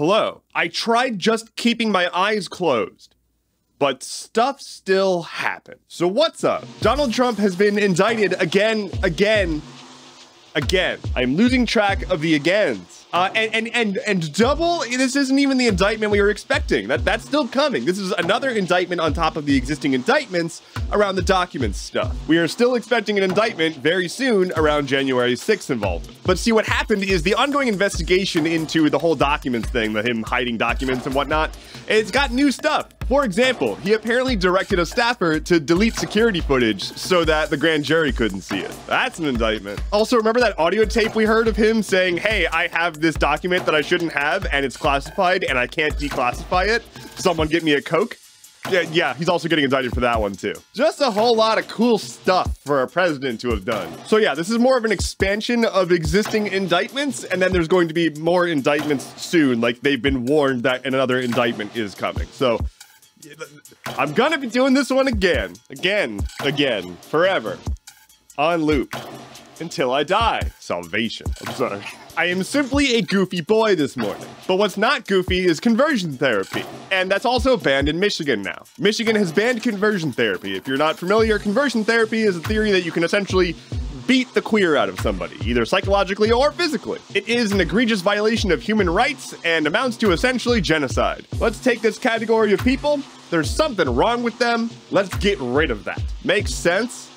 Hello. I tried just keeping my eyes closed, but stuff still happens. So what's up? Donald Trump has been indicted again. I'm losing track of the agains. And double, this isn't even the indictment we were expecting. That's still coming. This is another indictment on top of the existing indictments around the documents stuff. We are still expecting an indictment very soon around January 6th involvement. But see, what happened is the ongoing investigation into the whole documents thing, him hiding documents and whatnot, it's got new stuff. For example, he apparently directed a staffer to delete security footage so that the grand jury couldn't see it. That's an indictment. Also, remember that audio tape we heard of him saying, hey, I have this document that I shouldn't have and it's classified and I can't declassify it? Someone get me a Coke? Yeah, he's also getting indicted for that one too. Just a whole lot of cool stuff for a president to have done. So yeah, this is more of an expansion of existing indictments, and then there's going to be more indictments soon, like they've been warned that another indictment is coming. So I'm gonna be doing this one again, forever, on loop, until I die. Salvation. I'm sorry. I am simply a goofy boy this morning. But what's not goofy is conversion therapy. And that's also banned in Michigan now. Michigan has banned conversion therapy. If you're not familiar, conversion therapy is a theory that you can essentially beat the queer out of somebody, either psychologically or physically. It is an egregious violation of human rights and amounts to essentially genocide. Let's take this category of people. There's something wrong with them. Let's get rid of that. Makes sense?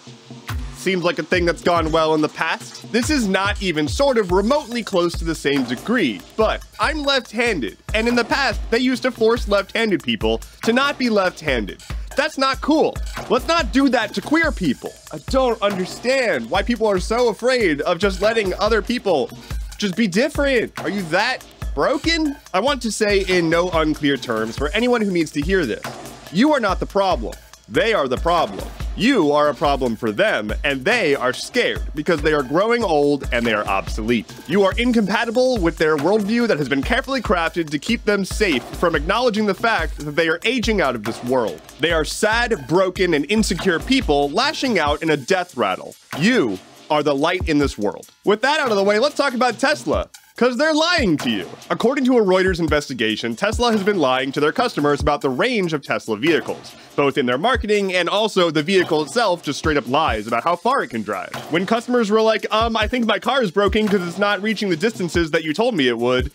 Seems like a thing that's gone well in the past. This is not even sort of remotely close to the same degree, but I'm left-handed, and in the past, they used to force left-handed people to not be left-handed. That's not cool. Let's not do that to queer people. I don't understand why people are so afraid of just letting other people just be different. Are you that broken? I want to say in no unclear terms for anyone who needs to hear this. You are not the problem. They are the problem. You are a problem for them, and they are scared because they are growing old and they are obsolete. You are incompatible with their worldview that has been carefully crafted to keep them safe from acknowledging the fact that they are aging out of this world. They are sad, broken, and insecure people lashing out in a death rattle. You are the light in this world. With that out of the way, let's talk about Tesla. Because they're lying to you. According to a Reuters investigation, Tesla has been lying to their customers about the range of Tesla vehicles, both in their marketing and also the vehicle itself just straight up lies about how far it can drive. When customers were like, I think my car is broken because it's not reaching the distances that you told me it would,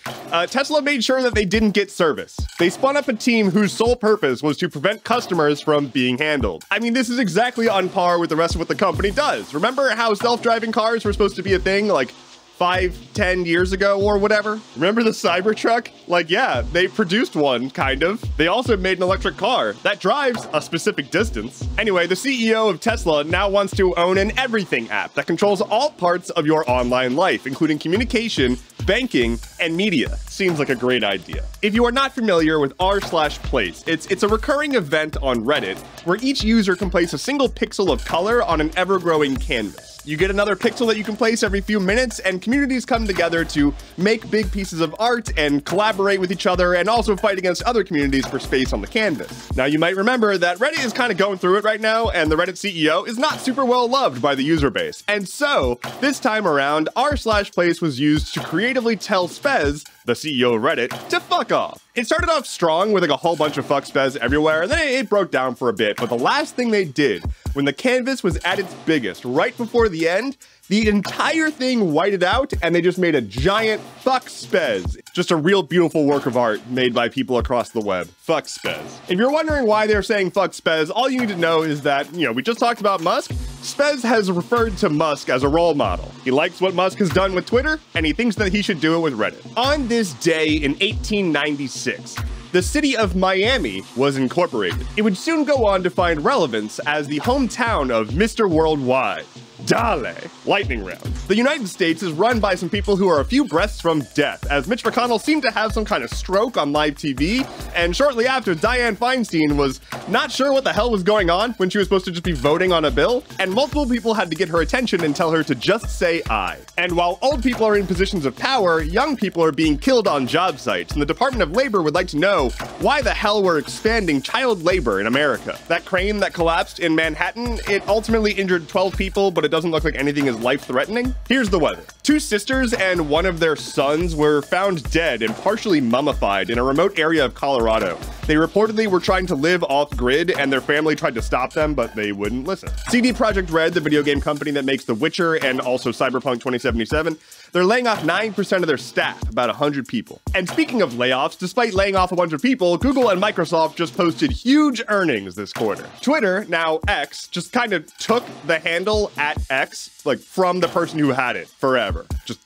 Tesla made sure that they didn't get service. They spun up a team whose sole purpose was to prevent customers from being handled. I mean, this is exactly on par with the rest of what the company does. Remember how self-driving cars were supposed to be a thing like 5-10 years ago or whatever? Remember the Cybertruck? Like, yeah, they produced one, kind of. They also made an electric car that drives a specific distance. Anyway, the CEO of Tesla now wants to own an everything app that controls all parts of your online life, including communication, banking, and media. Seems like a great idea. If you are not familiar with r/place, it's a recurring event on Reddit where each user can place a single pixel of color on an ever-growing canvas. You get another pixel that you can place every few minutes, and communities come together to make big pieces of art and collaborate with each other and also fight against other communities for space on the canvas. Now, you might remember that Reddit is kind of going through it right now, and the Reddit CEO is not super well loved by the user base. And so, this time around, r/place was used to creatively tell Spez, the CEO of Reddit, to fuck off. It started off strong with like a whole bunch of fuck Spez everywhere, and then it broke down for a bit, but the last thing they did, when the canvas was at its biggest, right before the end, the entire thing whited out, and they just made a giant fuck Spez. Just a real beautiful work of art made by people across the web. Fuck Spez. If you're wondering why they're saying fuck Spez, all you need to know is that, we just talked about Musk. Spez has referred to Musk as a role model. He likes what Musk has done with Twitter, and he thinks that he should do it with Reddit. On this day in 1896, the city of Miami was incorporated. It would soon go on to find relevance as the hometown of Mr. Worldwide. Dale. Lightning round. The United States is run by some people who are a few breaths from death, as Mitch McConnell seemed to have some kind of stroke on live TV, and shortly after, Dianne Feinstein was not sure what the hell was going on when she was supposed to just be voting on a bill, and multiple people had to get her attention and tell her to just say aye. And while old people are in positions of power, young people are being killed on job sites, and the Department of Labor would like to know why the hell we're expanding child labor in America. That crane that collapsed in Manhattan, it ultimately injured 12 people, but it doesn't look like anything is life-threatening. Here's the weather. 2 sisters and one of their sons were found dead and partially mummified in a remote area of Colorado. They reportedly were trying to live off-grid, and their family tried to stop them, but they wouldn't listen. CD Projekt Red, the video game company that makes The Witcher and also Cyberpunk 2077, they're laying off 9% of their staff, about 100 people. And speaking of layoffs, despite laying off a bunch of people, Google and Microsoft just posted huge earnings this quarter. Twitter, now X, just kind of took the handle @X, like from the person who had it forever. Just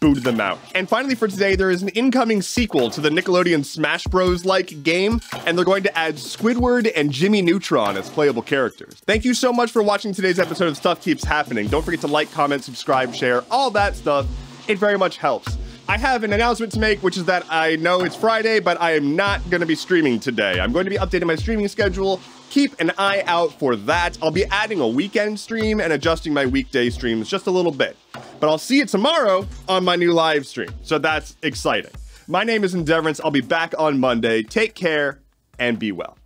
booted them out. And finally for today, there is an incoming sequel to the Nickelodeon Smash Bros-like game, and they're going to add Squidward and Jimmy Neutron as playable characters. Thank you so much for watching today's episode of Stuff Keeps Happening. Don't forget to like, comment, subscribe, share, all that stuff. It very much helps. I have an announcement to make, which is that I know it's Friday, but I am not going to be streaming today. I'm going to be updating my streaming schedule. Keep an eye out for that. I'll be adding a weekend stream and adjusting my weekday streams just a little bit. But I'll see you tomorrow on my new live stream, so that's exciting. My name is Endeavorance. I'll be back on Monday. Take care and be well.